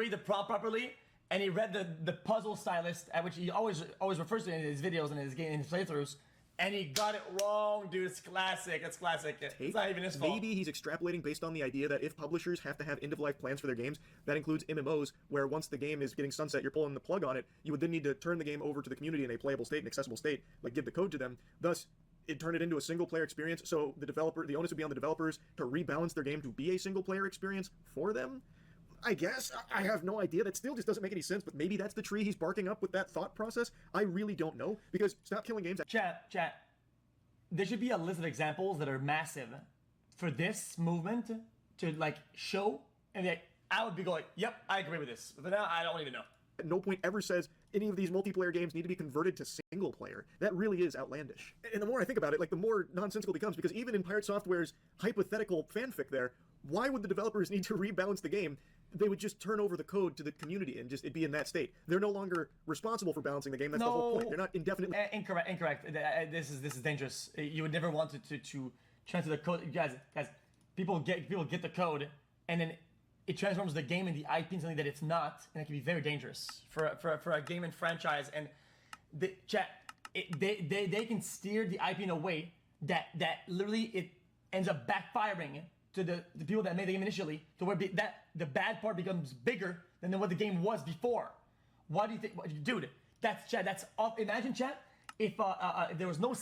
read the prompt properly, and he read the puzzle stylist, at which he always refers to in his videos and in his playthroughs, and he got it wrong, dude. It's classic. It's classic. It's not even his fault. Maybe he's extrapolating based on the idea that if publishers have to have end-of-life plans for their games, that includes MMOs, where once the game is getting sunset, you're pulling the plug on it, you would then need to turn the game over to the community in a playable state, an accessible state, like give the code to them. Thus, it turned it into a single-player experience, so the onus would be on the developers to rebalance their game to be a single-player experience for them? I guess. I have no idea. That still just doesn't make any sense, but maybe that's the tree he's barking up with that thought process. I really don't know, because Stop Killing Games... Chat. There should be a list of examples that are massive for this movement to, like, show, and like, I would be going, yep, I agree with this. But now, I don't even know. At no point ever says any of these multiplayer games need to be converted to single player. That really is outlandish. And the more I think about it, like, the more nonsensical it becomes, because even in Pirate Software's hypothetical fanfic there, why would the developers need to rebalance the game? They would just turn over the code to the community and just it'd be in that state. They're no longer responsible for balancing the game. That's the whole point. They're not indefinitely... Incorrect. This is dangerous. You would never want to transfer the code. Guys, people get the code, and then it transforms the game and the IP into something that it's not, and it can be very dangerous for a game and franchise. And they can steer the IP in a way that literally it ends up backfiring to the people that made the game initially, to where the bad part becomes bigger than what the game was before. Why do you think, dude? That's off. Imagine, chat, if there was no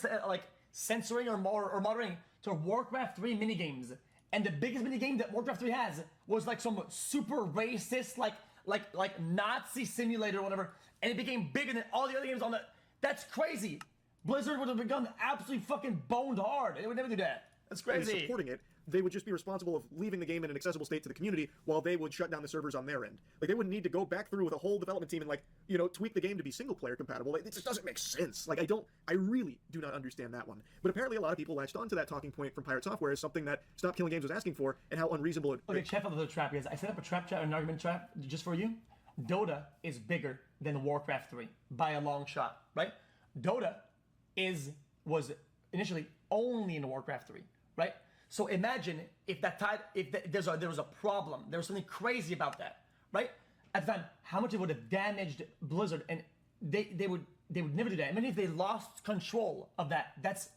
censoring or monitoring to Warcraft 3 minigames, and the biggest minigame that Warcraft 3 has was like some super racist, like Nazi simulator or whatever, and it became bigger than all the other games on the. That's crazy. Blizzard would have become absolutely fucking boned hard. They would never do that. That's crazy. And supporting it, they would just be responsible of leaving the game in an accessible state to the community while they would shut down the servers on their end. Like, they wouldn't need to go back through with a whole development team and, like, you know, tweak the game to be single-player compatible. It just doesn't make sense. Like, I really do not understand that one. But apparently a lot of people latched onto that talking point from Pirate Software as something that Stop Killing Games was asking for, and how unreasonable it... Okay, check out the trap, guys. I set up a trap chat, an argument trap, just for you. Dota is bigger than Warcraft 3 by a long shot, right? Dota was initially only in Warcraft 3, right? So imagine if there was a problem, there was something crazy about that, right? At the time, how much it would have damaged Blizzard, and they would never do that. Imagine if they lost control of that. That's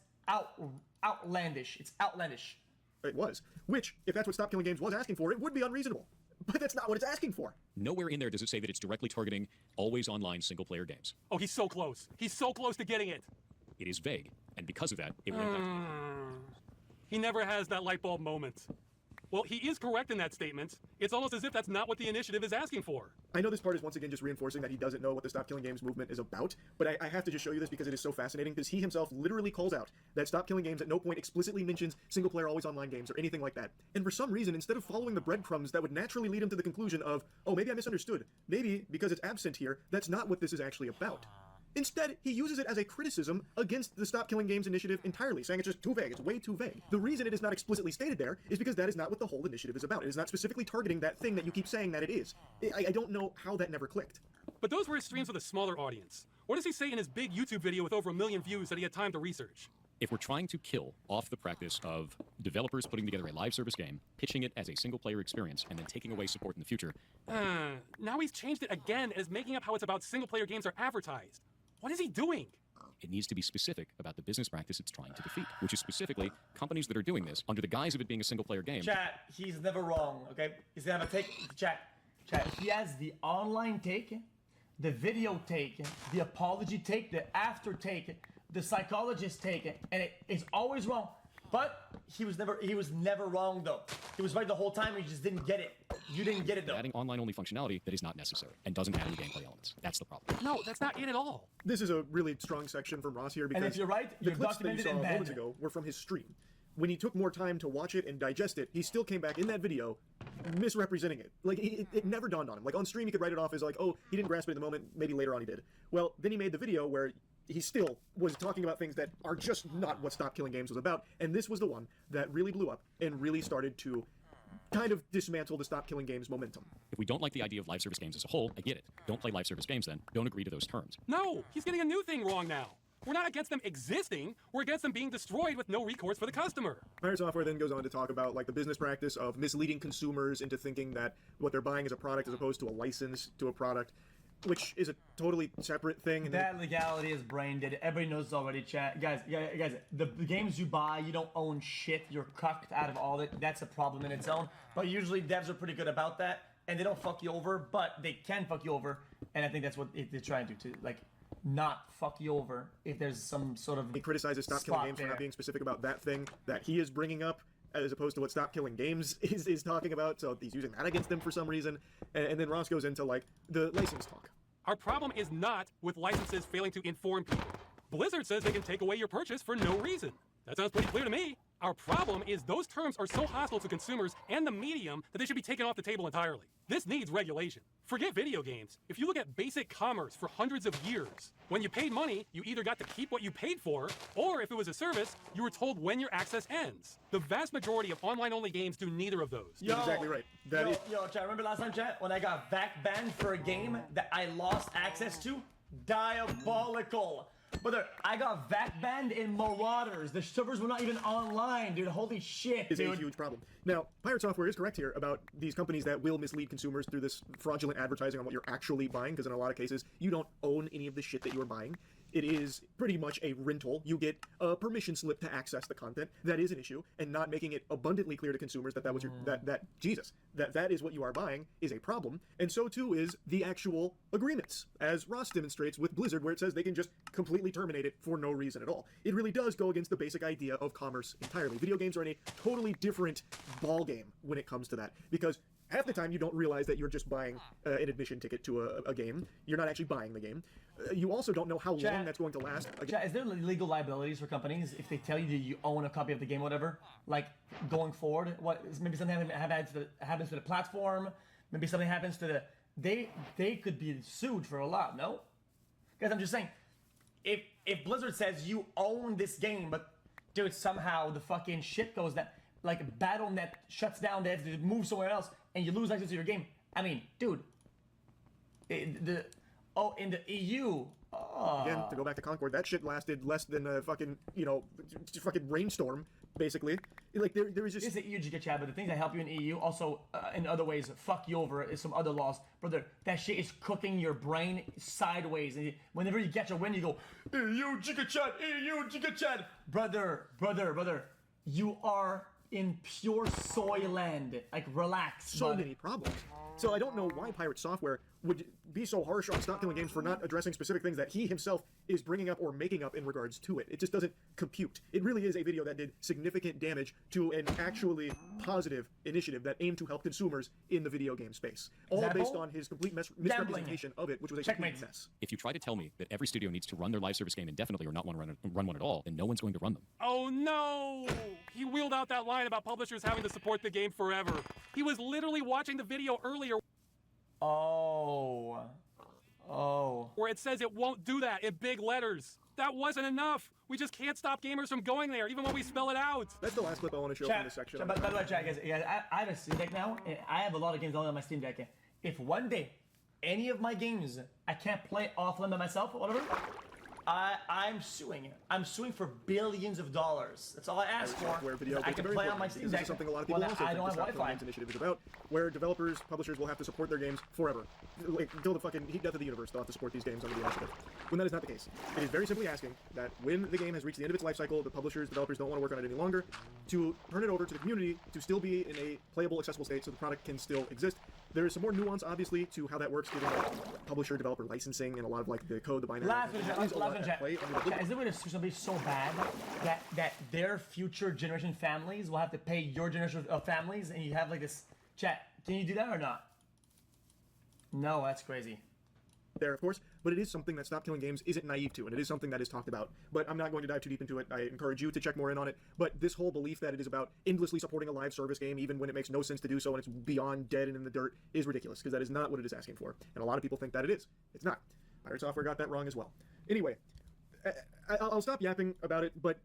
outlandish. It's outlandish. It was. Which, if that's what Stop Killing Games was asking for, it would be unreasonable. But that's not what it's asking for. Nowhere in there does it say that it's directly targeting always online single-player games. Oh, he's so close. He's so close to getting it. It is vague, and because of that, it will impact. He never has that light bulb moment. Well, he is correct in that statement. It's almost as if that's not what the initiative is asking for. I know this part is once again just reinforcing that he doesn't know what the Stop Killing Games movement is about, but I have to just show you this because it is so fascinating, because he himself literally calls out that Stop Killing Games at no point explicitly mentions single-player always-online games or anything like that. And for some reason, instead of following the breadcrumbs that would naturally lead him to the conclusion of, oh, maybe I misunderstood, maybe because it's absent here, that's not what this is actually about. Instead, he uses it as a criticism against the Stop Killing Games initiative entirely, saying it's just too vague, it's way too vague. The reason it is not explicitly stated there is because that is not what the whole initiative is about. It is not specifically targeting that thing that you keep saying that it is. I don't know how that never clicked. But those were his streams with a smaller audience. What does he say in his big YouTube video with over 1 million views that he had time to research? If we're trying to kill off the practice of developers putting together a live service game, pitching it as a single-player experience, and then taking away support in the future... Now he's changed it again and is making up how it's about single-player games are advertised. What is he doing? It needs to be specific about the business practice it's trying to defeat, which is specifically companies that are doing this under the guise of it being a single-player game. Chat, he's never wrong, okay? He's gonna have a take. Chat, he has the online take, the video take, the apology take, the after take, the psychologist take, and it is always wrong. But he was never wrong though. He was right the whole time. He just didn't get it. You didn't get it though. Adding online-only functionality that is not necessary and doesn't add any gameplay elements. That's the problem. No, that's not it at all. This is a really strong section from Ross here because and if you're right, the clips that you saw moments ago were from his stream. When he took more time to watch it and digest it, he still came back in that video misrepresenting it. Like, it never dawned on him. Like, on stream, he could write it off as like, oh, he didn't grasp it in the moment, maybe later on he did. Well, then he made the video where he still was talking about things that are just not what Stop Killing Games was about, and this was the one that really blew up and really started to kind of dismantle the Stop Killing Games momentum. If we don't like the idea of live service games as a whole, I get it. Don't play live service games then. Don't agree to those terms. No, he's getting a new thing wrong now. We're not against them existing. We're against them being destroyed with no recourse for the customer. Pirate Software then goes on to talk about like the business practice of misleading consumers into thinking that what they're buying is a product as opposed to a license to a product, which is a totally separate thing. And that legality is brain dead. Everybody knows this already, chat. Guys, the games you buy, you don't own shit. You're cucked out of all it. That's a problem in its own. But usually devs are pretty good about that, and they don't fuck you over, but they can fuck you over. And I think that's what they're trying to like, not fuck you over if there's some sort of. He criticizes Stop Killing Games for not being specific about that thing that he is bringing up, as opposed to what Stop Killing Games is talking about. So he's using that against them for some reason. And then Ross goes into like the license talk. Our problem is not with licenses failing to inform people. Blizzard says they can take away your purchase for no reason. That sounds pretty clear to me. Our problem is those terms are so hostile to consumers and the medium that they should be taken off the table entirely. This needs regulation. Forget video games. If you look at basic commerce for hundreds of years, when you paid money, you either got to keep what you paid for, or if it was a service, you were told when your access ends. The vast majority of online-only games do neither of those. You're exactly right. Chat, remember last time, chat, when I got VAC banned for a game that I lost access to? Diabolical. Brother, I got VAC banned in Marauders. The servers were not even online, dude. Holy shit, It's dude. a huge problem. Now, Pirate Software is correct here about these companies that will mislead consumers through this fraudulent advertising on what you're actually buying, because in a lot of cases, you don't own any of the shit that you are buying. It is pretty much a rental. You get a permission slip to access the content. That is an issue, and not making it abundantly clear to consumers that that was your that is what you are buying is a problem. And so too is the actual agreements, as Ross demonstrates with Blizzard, where it says they can just completely terminate it for no reason at all. It really does go against the basic idea of commerce entirely. Video games are in a totally different ball game when it comes to that, because half the time you don't realize that you're just buying an admission ticket to a game. You're not actually buying the game. You also don't know how long that's going to last. Is there legal liabilities for companies if they tell you that you own a copy of the game or whatever? Like, going forward, maybe something happens to the platform, maybe something happens to the... They could be sued for a lot, no? Guys, I'm just saying, if Blizzard says you own this game, but dude, somehow the fucking shit goes that... Like, BattleNet shuts down, they have to move somewhere else, and you lose access to your game. I mean, dude, in the EU. Again, to go back to Concord, that shit lasted less than a fucking, fucking rainstorm, basically. Like, there was just... It's the EU GK chat, but the things that help you in EU, also, in other ways, fuck you over is some other laws. Brother, that shit is cooking your brain sideways. And whenever you get your win, you go, EU GK chat, EU GK chat. Brother, you are in pure soy land. Like, relax, so many problems. So I don't know why Pirate Software would be so harsh on Stop Killing Games for not addressing specific things that he himself is bringing up or making up in regards to it. It just doesn't compute. It really is a video that did significant damage to an actually positive initiative that aimed to help consumers in the video game space. All based on his complete misrepresentation of it, which was a complete mess. If you try to tell me that every studio needs to run their live service game indefinitely or not want to run one at all, then no one's going to run them. Oh no! He wheeled out that line about publishers having to support the game forever. He was literally watching the video earlier. Where it says it won't do that in big letters. That wasn't enough. We just can't stop gamers from going there, even when we spell it out. That's the last clip I want to show from this section. By the way, chat, guys, I have a Steam Deck now, and I have a lot of games on my Steam Deck. If one day, any of my games, I can't play offline by myself or whatever, I'm suing. I'm suing for billions of dollars. That's all I ask for. Where video I can play on my Steam Deck. This is something a lot of people also think the Stop Killing Games initiative is about, where developers, publishers will have to support their games forever. Like, until the fucking heat death of the universe, they'll have to support these games under the initiative. When that is not the case. It is very simply asking that when the game has reached the end of its life cycle, the publishers, developers don't want to work on it any longer, to turn it over to the community to still be in a playable, accessible state so the product can still exist. There is some more nuance, obviously, to how that works, given like publisher-developer licensing and a lot of like the code, the binary. Last one, chat. Is it going to be so bad that their future generation families will have to pay your generation of families, and you have like this chat? Can you do that or not? No, that's crazy. There, of course, but it is something that Stop Killing Games isn't naive to, and it is something that is talked about. But I'm not going to dive too deep into it. I encourage you to check more in on it. But this whole belief that it is about endlessly supporting a live service game, even when it makes no sense to do so and it's beyond dead and in the dirt, is ridiculous, because that is not what it is asking for. And a lot of people think that it is. It's not. Pirate Software got that wrong as well. Anyway, I'll stop yapping about it, but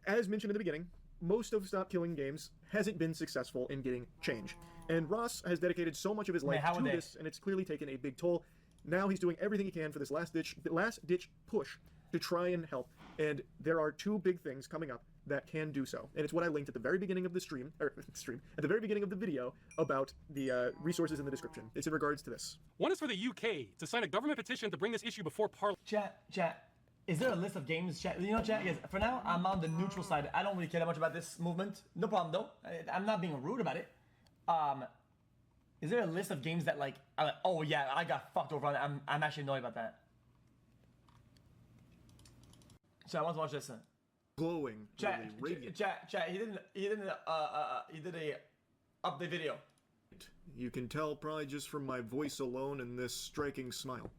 as mentioned in the beginning, most of Stop Killing Games hasn't been successful in getting change. And Ross has dedicated so much of his life to this, and it's clearly taken a big toll. Now he's doing everything he can for this last ditch push to try and help. And there are two big things coming up that can do so. And it's what I linked at the very beginning of the at the very beginning of the video about the resources in the description. It's in regards to this. One is for the UK to sign a government petition to bring this issue before Parliament. Chat. Is there a list of games, chat? You know, chat, yes, for now, I'm on the neutral side. I don't really care that much about this movement. No problem, though. I'm not being rude about it. Is there a list of games that, like, I'm like, oh, yeah, I got fucked over on it. I'm actually annoyed about that. Chat, I want to watch this. Glowing, Chat, really radiant. chat, he did a update video. You can tell probably just from my voice alone and this striking smile.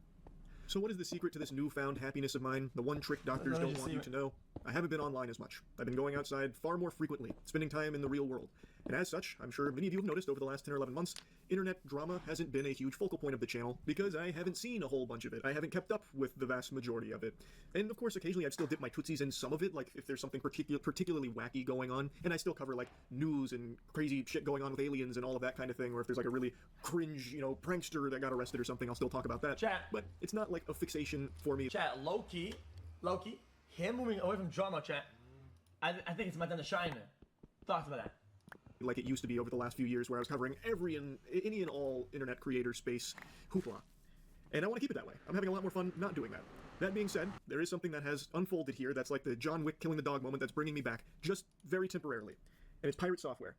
So what is the secret to this newfound happiness of mine? The one trick doctors don't want you to know? I haven't been online as much. I've been going outside far more frequently, spending time in the real world. And as such, I'm sure many of you have noticed over the last 10 or 11 months, internet drama hasn't been a huge focal point of the channel because I haven't seen a whole bunch of it. I haven't kept up with the vast majority of it. And of course, occasionally I'd still dip my tootsies in some of it, like if there's something particularly wacky going on, and I still cover like news and crazy shit going on with aliens and all of that kind of thing, or if there's like a really cringe, prankster that got arrested or something, I'll still talk about that. Chat. But it's not like a fixation for me. Chat, low-key, him moving away from drama, chat, I think it's my time to shine, man. Thoughts about that? Like it used to be over the last few years where I was covering any and all internet creator space hoopla. And I want to keep it that way. I'm having a lot more fun not doing that. That being said, there is something that has unfolded here that's like the John Wick killing the dog moment that's bringing me back, just very temporarily. And it's Pirate Software.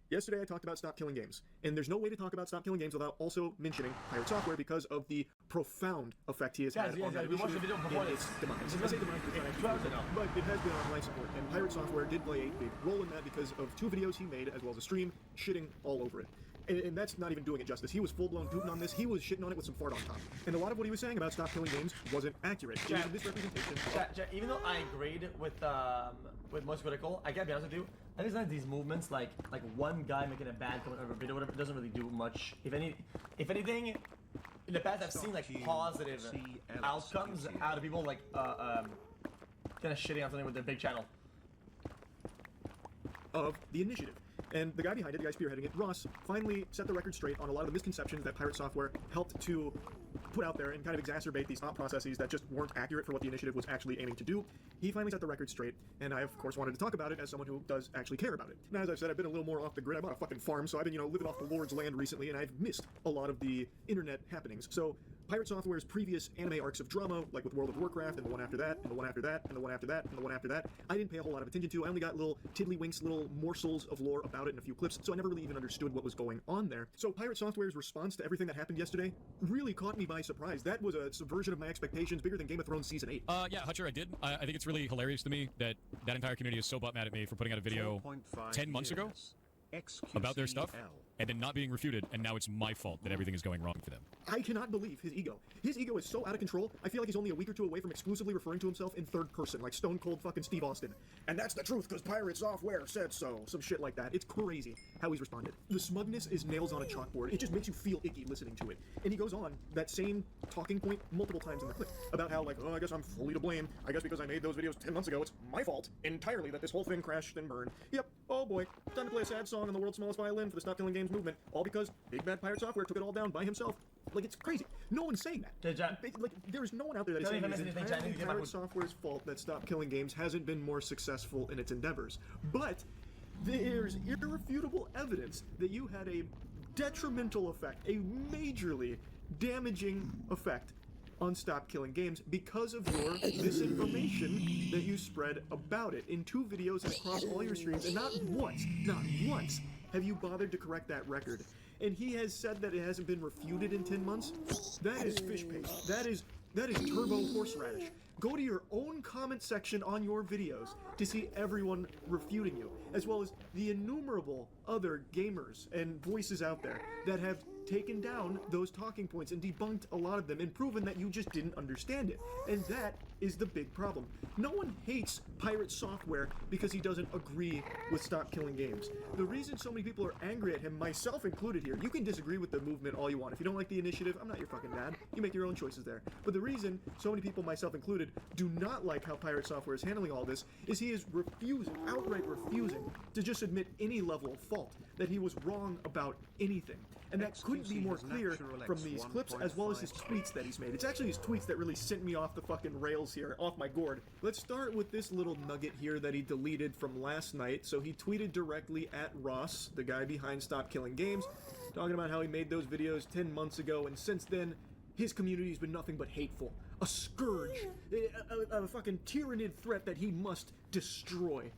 Yesterday I talked about Stop Killing Games, and there's no way to talk about Stop Killing Games without also mentioning Pirate Software because of the profound effect he has had on that we watched the video before and its demise. I say demise because it's not actually, but it has been on life support, and Pirate Software did play a big role in that because of 2 videos he made as well as a stream shitting all over it. And that's not even doing it justice. He was full-blown tooting on this. He was shitting on it with some fart on top. And a lot of what he was saying about Stop Killing Games wasn't accurate. It was a misrepresentation. Even though I agreed with Most Critical, I gotta be honest with you, I think these movements, like one guy making a bad comment over a video, whatever, doesn't really do much. If anything, in the past I've seen like positive outcomes out of people like kind of shitting on something with their big channel. Of the initiative. And the guy behind it, the guy spearheading it, Ross, finally set the record straight on a lot of the misconceptions that Pirate Software helped to put out there and kind of exacerbate these thought processes that just weren't accurate for what the initiative was actually aiming to do. He finally set the record straight, and I, of course, wanted to talk about it as someone who does actually care about it. Now, as I've said, I've been a little more off the grid. I bought a fucking farm, so I've been, living off the Lord's land recently, and I've missed a lot of the internet happenings. So, Pirate Software's previous anime arcs of drama, like with World of Warcraft, and the one after that, and the one after that, and the one after that, and the one after that, I didn't pay a whole lot of attention to. I only got little tiddlywinks, little morsels of lore about it in a few clips, so I never really even understood what was going on there. So Pirate Software's response to everything that happened yesterday really caught me by surprise. That was a subversion of my expectations, bigger than Game of Thrones Season 8. Yeah, Hutcher, I did. I think it's really hilarious to me that that entire community is so butt mad at me for putting out a video 10 months ago about their stuff, and then not being refuted, and now it's my fault that everything is going wrong for them. I cannot believe his ego. His ego is so out of control, I feel like he's only a week or two away from exclusively referring to himself in third person, like Stone Cold fucking Steve Austin. And that's the truth, because Pirate Software said so. Some shit like that. It's crazy how he's responded. The smugness is nails on a chalkboard. It just makes you feel icky listening to it. And he goes on that same talking point multiple times in the clip about how, like, oh, I guess I'm fully to blame. I guess because I made those videos 10 months ago, it's my fault entirely that this whole thing crashed and burned. Yep, oh boy, time to play a sad song on the world's smallest violin for the Stop Killing Games movement, all because Big Bad Pirate Software took it all down by himself. Like, it's crazy. No one's saying that. Like, there's no one out there that is saying it's entirely Pirate Software's fault that Stop Killing Games hasn't been more successful in its endeavors. But there's irrefutable evidence that you had a detrimental effect, a majorly damaging effect on Stop Killing Games because of your misinformation that you spread about it in 2 videos and across all your streams, and not once have you bothered to correct that record. And he has said that it hasn't been refuted in 10 months. That is fish paste. That is turbo horseradish. Go to your own comment section on your videos to see everyone refuting you, as well as the innumerable other gamers and voices out there that have taken down those talking points and debunked a lot of them and proven that you just didn't understand it. And that is the big problem. No one hates Pirate Software because he doesn't agree with Stop Killing Games. The reason so many people are angry at him, myself included here, you can disagree with the movement all you want. If you don't like the initiative, I'm not your fucking dad. You make your own choices there. But the reason so many people, myself included, do not like how Pirate Software is handling all this is he is outright refusing to just admit any level of fault, that he was wrong about anything. And that couldn't be more clear from these clips as well as his tweets that he's made. It's actually his tweets that really sent me off the fucking rails here, off my gourd. Let's start with this little nugget here that he deleted from last night. So he tweeted directly at Ross, the guy behind Stop Killing Games, talking about how he made those videos 10 months ago, and since then, his community's been nothing but hateful. A scourge. A fucking tyrannid threat that he must destroy.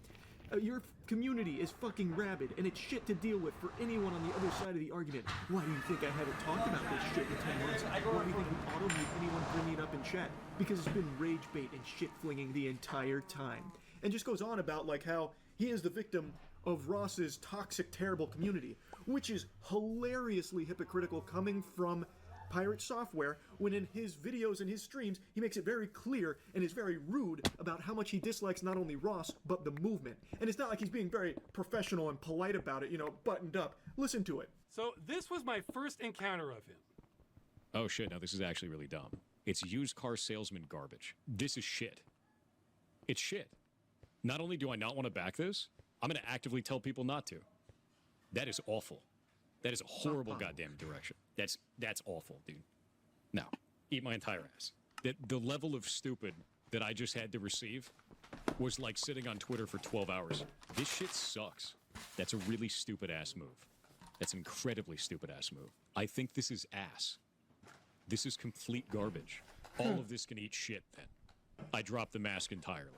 Your community is fucking rabid, and it's shit to deal with for anyone on the other side of the argument. Why do you think I haven't talked about this shit in 10 months? Why do you think we auto-mute anyone bringing it up in chat? Because it's been rage bait and shit-flinging the entire time. And just goes on about, like, how he is the victim of Ross's toxic, terrible community, which is hilariously hypocritical coming from Pirate Software, when in his videos and his streams, he makes it very clear and is very rude about how much he dislikes not only Ross, but the movement. And it's not like he's being very professional and polite about it, you know, buttoned up. Listen to it. So this was my first encounter of him. Oh shit, now this is actually really dumb. It's used car salesman garbage. This is shit. It's shit. Not only do I not want to back this, I'm going to actively tell people not to. That is awful. That is a horrible goddamn direction. That's awful, dude. No, eat my entire ass. The level of stupid that I just had to receive was like sitting on Twitter for 12 hours. This shit sucks. That's a really stupid ass move. That's an incredibly stupid ass move. I think this is ass. This is complete garbage. All of this can eat shit then. I dropped the mask entirely.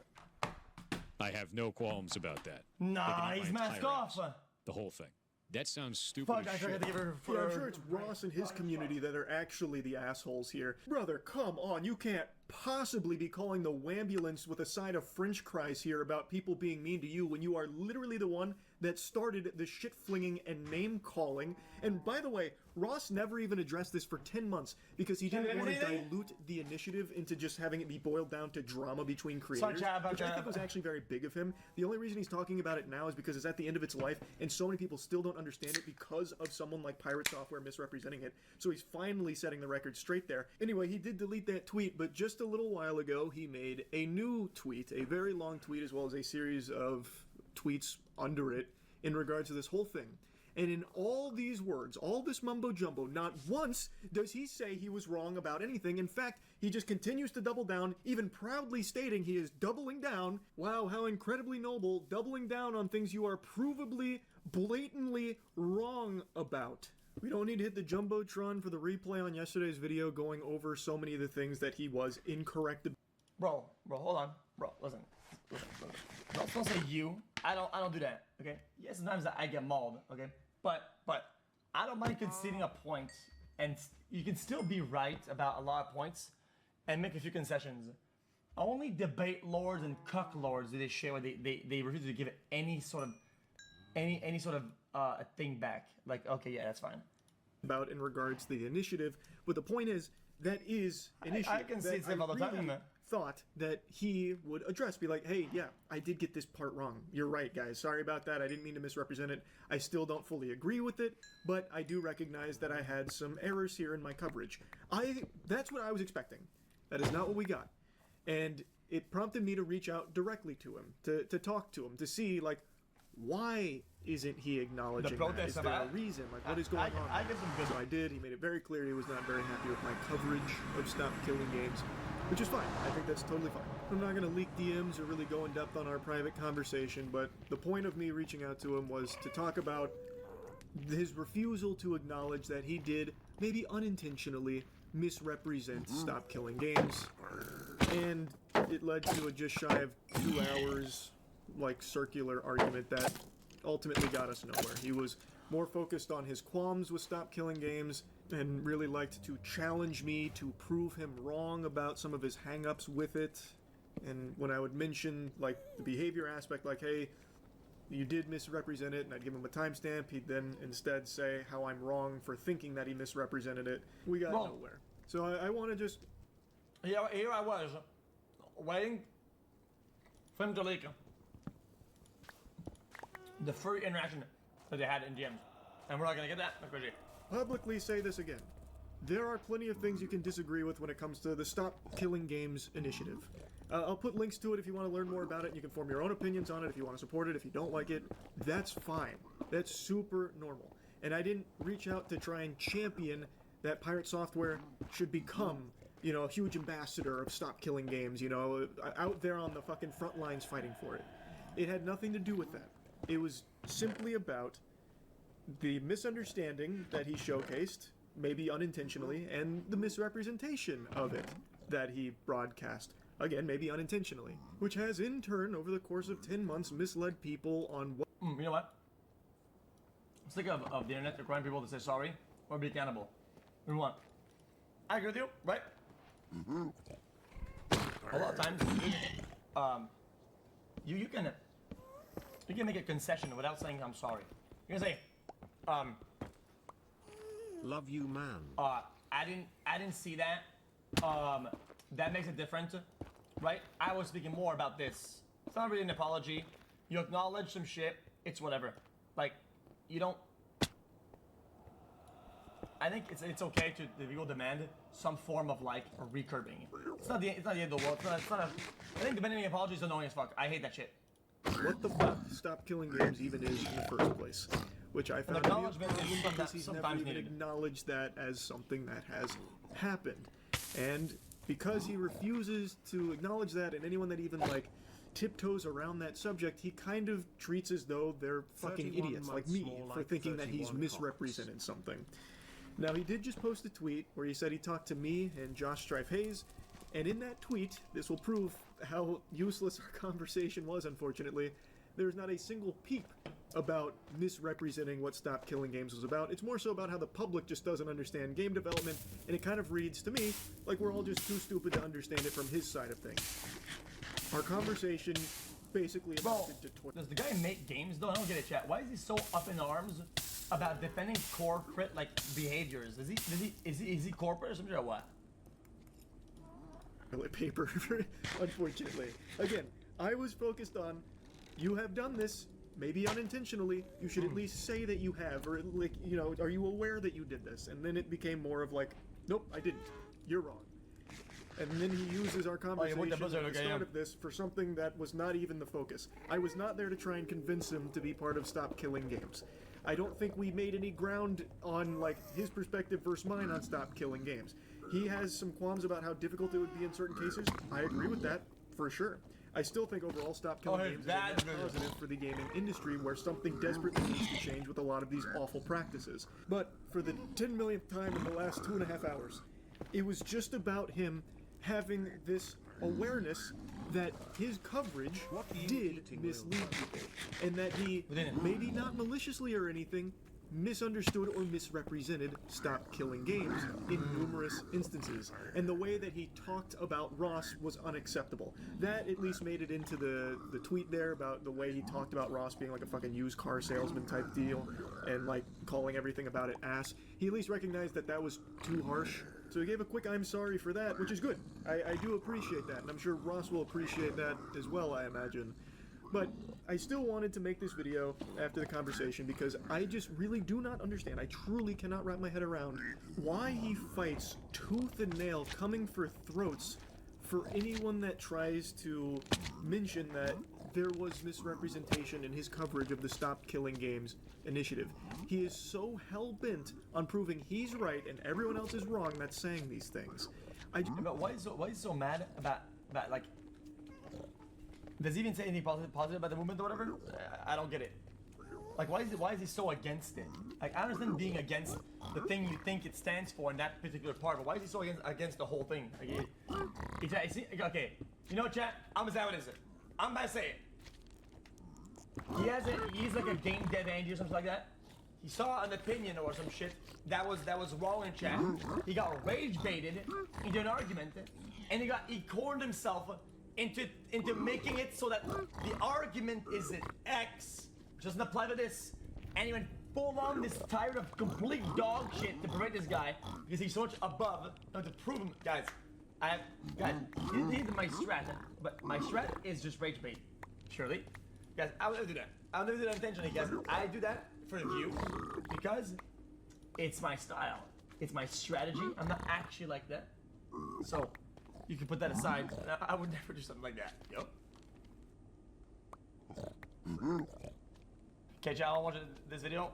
I have no qualms about that. Nah, he's mask off. The whole thing. That sounds stupid Fuck, as I tried shit. to give her Yeah, I'm sure it's Ross and his community that are actually the assholes here. Brother, come on, you can't possibly be calling the wambulance with a side of french fries here about people being mean to you when you are literally the one that started the shit-flinging and name-calling. And by the way, Ross never even addressed this for 10 months because he didn't want to dilute the initiative into just having it be boiled down to drama between creators, which I think was actually very big of him. The only reason he's talking about it now is because it's at the end of its life, and so many people still don't understand it because of someone like Pirate Software misrepresenting it. So he's finally setting the record straight there. Anyway, he did delete that tweet, but just a little while ago, he made a new tweet, a very long tweet, as well as a series of tweets under it in regards to this whole thing. And in all these words, all this mumbo-jumbo, not once does he say he was wrong about anything. In fact, he just continues to double down, even proudly stating he is doubling down. Wow, how incredibly noble, doubling down on things you are provably, blatantly wrong about. We don't need to hit the Jumbotron for the replay on yesterday's video going over so many of the things that he was incorrect about. Bro, hold on. Bro, listen. Don't say you. I don't do that, okay? Yes, sometimes I get mauled, okay? But I don't mind conceding a point, and you can still be right about a lot of points and make a few concessions. Only debate lords and cuck lords do they share where they refuse to give it any sort of a thing back. Like, okay, yeah, that's fine. About in regards to the initiative, but the point is that is initiative. I can see stuff all the time. Thought that he would address, be like, hey, yeah, I did get this part wrong. You're right, guys. Sorry about that. I didn't mean to misrepresent it. I still don't fully agree with it, but I do recognize that I had some errors here in my coverage. That's what I was expecting. That is not what we got. And it prompted me to reach out directly to him, to talk to him, to see, like, why isn't he acknowledging that? Is there a reason? Like, what is going on? I get some good. So I did. He made it very clear he was not very happy with my coverage of Stop Killing Games, which is fine. I think that's totally fine. I'm not going to leak DMs or really go in depth on our private conversation, but the point of me reaching out to him was to talk about his refusal to acknowledge that he did, maybe unintentionally, misrepresent Stop Killing Games. And it led to a just shy of 2 hours, like, circular argument that ultimately got us nowhere. He was more focused on his qualms with Stop Killing Games and really liked to challenge me to prove him wrong about some of his hang-ups with it. And when I would mention, like, the behavior aspect, like, hey, you did misrepresent it, and I'd give him a timestamp, he'd then instead say how I'm wrong for thinking that he misrepresented it. We got nowhere. So I want to just... Here I was, waiting for him to leak the free interaction that they had in DMs. And we're not going to get that because publicly say this again. There are plenty of things you can disagree with when it comes to the Stop Killing Games initiative. I'll put links to it if you want to learn more about it. You can form your own opinions on it if you want to support it. If you don't like it, that's fine. That's super normal. And I didn't reach out to try and champion that Pirate Software should become, you know, a huge ambassador of Stop Killing Games, you know, out there on the fucking front lines fighting for it. It had nothing to do with that. It was simply about the misunderstanding that he showcased, maybe unintentionally, and the misrepresentation of it that he broadcast. Again, maybe unintentionally. Which has, in turn, over the course of 10 months, misled people on what... You know what? I'm sick of the internet requiring people to say sorry or be accountable. Number one, I agree with you, right? A lot of times, you can make a concession without saying I'm sorry. You can say, love you, man. I didn't see that. That makes it different, right? I was speaking more about this. It's not really an apology. You acknowledge some shit. It's whatever. Like, you don't. I think it's okay to people demand some form of like a recurbing. It's not the end of the world. It's not a. I think demanding an apology is annoying as fuck. I hate that shit. What the fuck Stop Killing Games even is in the first place, which I found to be a Acknowledgement is problem because he's never sometimes even needed. acknowledged that as something that has happened, and because he refuses to acknowledge that, and anyone that even like tiptoes around that subject, he kind of treats as though they're fucking 31 idiots like months me more for like thinking that he's 31 misrepresented something. Now, he did just post a tweet where he said he talked to me and Josh Strife Hayes, and in that tweet, this will prove how useless our conversation was, unfortunately, there's not a single peep about misrepresenting what Stop Killing Games was about. It's more so about how the public just doesn't understand game development, and it kind of reads to me like we're all just too stupid to understand it from his side of things. Our conversation basically Bro, amounted to does the guy make games though? I don't get it, chat. Why is he so up in arms about defending corporate like behaviors? Is he corporate or something or what? toilet paper, unfortunately. Again, I was focused on, you have done this, maybe unintentionally, you should at least say that you have, or like, you know, are you aware that you did this? And then it became more of like, nope, I didn't. You're wrong. And then he uses our conversation at the start of this for something that was not even the focus. I was not there to try and convince him to be part of Stop Killing Games. I don't think we made any ground on, like, his perspective versus mine on Stop Killing Games. He has some qualms about how difficult it would be in certain cases. I agree with that, for sure. I still think overall Stop Killing Games is a net positive for the gaming industry, where something desperately needs to change with a lot of these awful practices. But for the 10 millionth time in the last 2.5 hours, it was just about him having this awareness that his coverage did mislead people, and that he, maybe not maliciously or anything, misunderstood or misrepresented Stop Killing Games in numerous instances. And the way that he talked about Ross was unacceptable. That at least made it into the tweet there about the way he talked about Ross being like a fucking used car salesman type deal, and like calling everything about it ass. He at least recognized that that was too harsh. So he gave a quick I'm sorry for that, which is good. I do appreciate that, and I'm sure Ross will appreciate that as well, I imagine. But I still wanted to make this video after the conversation because I just really do not understand, I truly cannot wrap my head around why he fights tooth and nail coming for throats for anyone that tries to mention that there was misrepresentation in his coverage of the Stop Killing Games initiative. He is so hell-bent on proving he's right and everyone else is wrong that's saying these things. But why is he so mad about like? Does he even say anything positive about the movement or whatever? I don't get it. Like, why is he so against it? Like, I understand being against the thing you think it stands for in that particular part, but why is he so against the whole thing? Like, okay, you know what, chat? I'm gonna say what it is. I'm gonna say it. He's like a game dev Andy or something like that. He saw an opinion or some shit that was wrong in chat. He got rage baited into an argument, and he cornered himself into making it so that the argument is an X, which doesn't apply to this. And he went full on this tired of complete dog shit to prevent this guy because he's so much above. To prove him, guys. You need my strat, but my strat is just rage bait. Surely, guys, I would never do that. I'll never do that intentionally, guys. I do that for the view because it's my style. It's my strategy. I'm not actually like that. So you can put that aside. I would never do something like that. Yo. Okay, chat, I'll watch this video.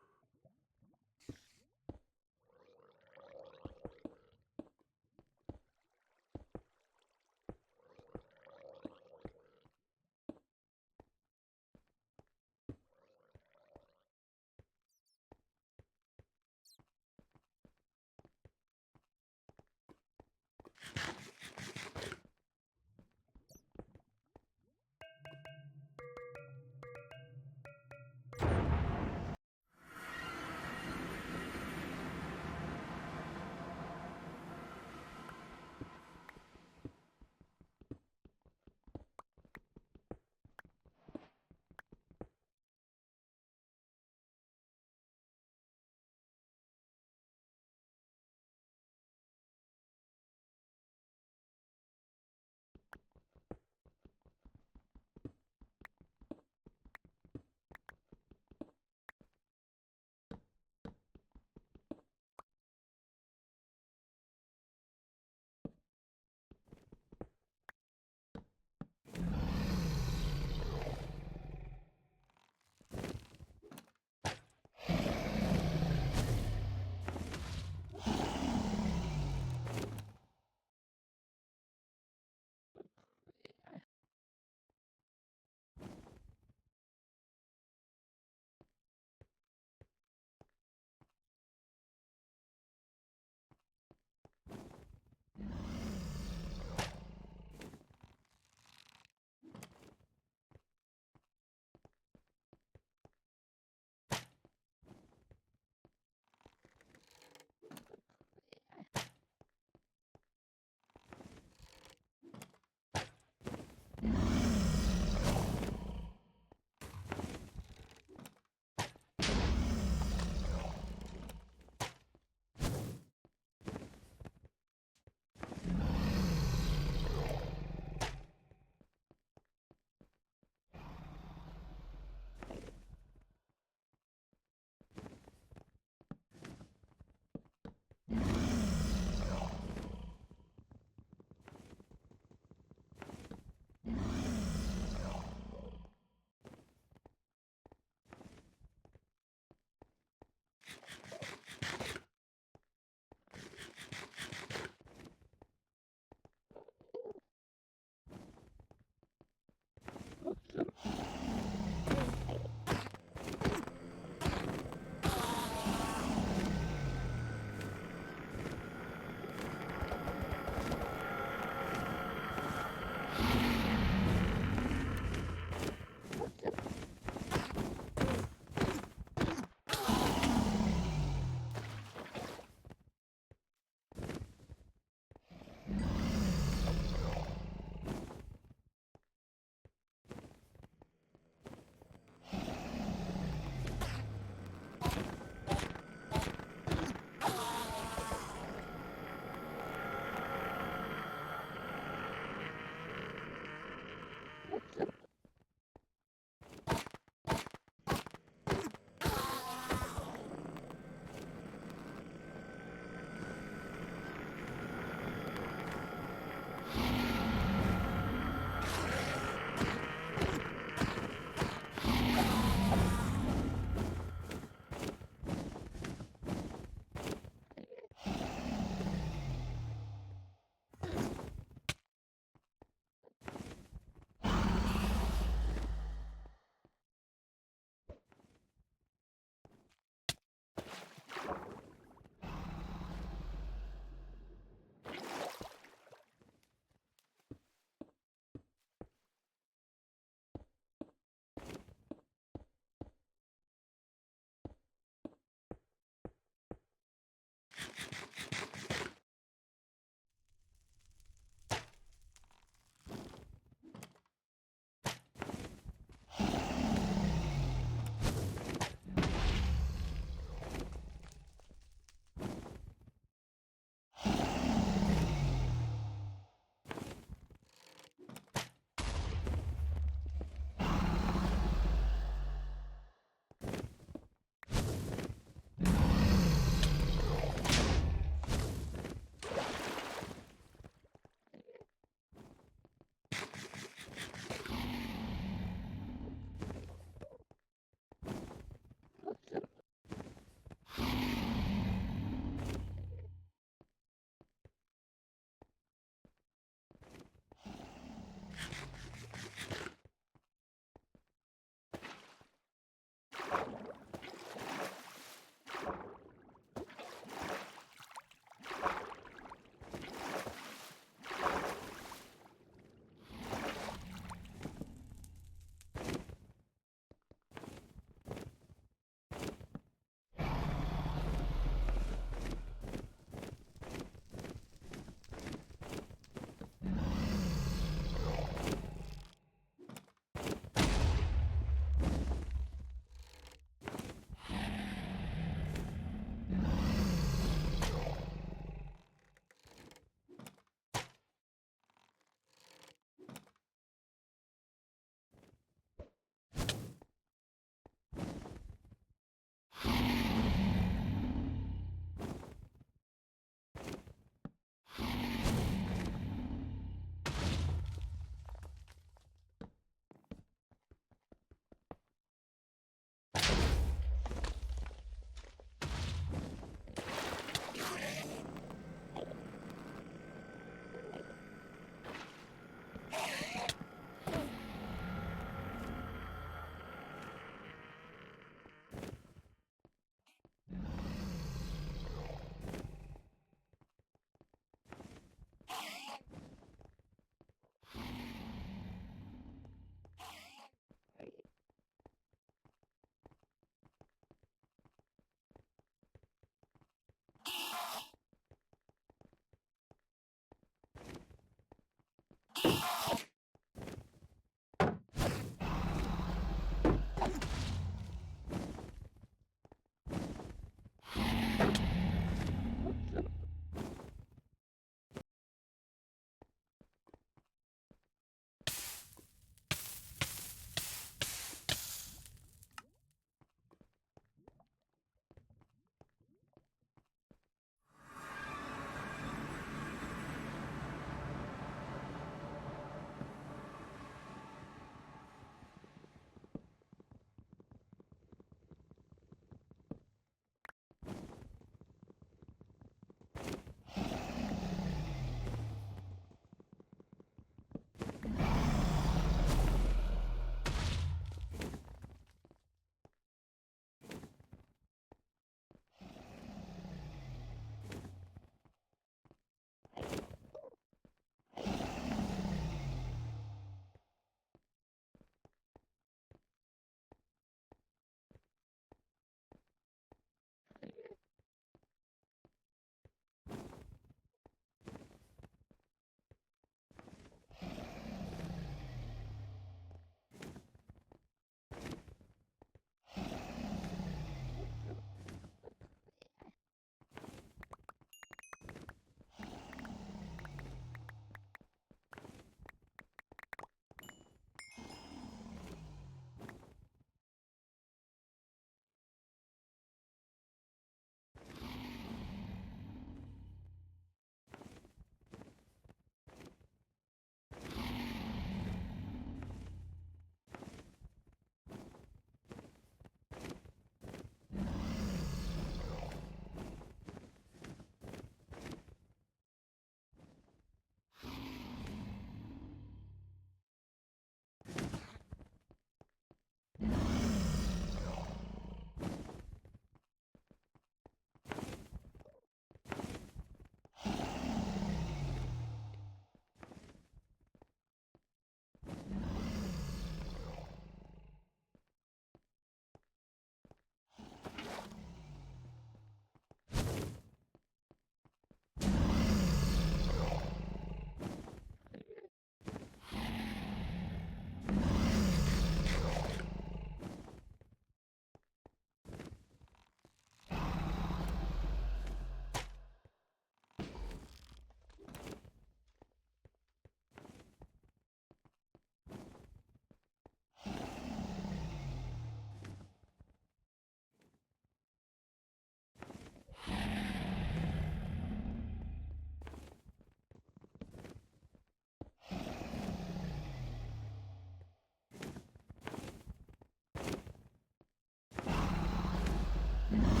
it.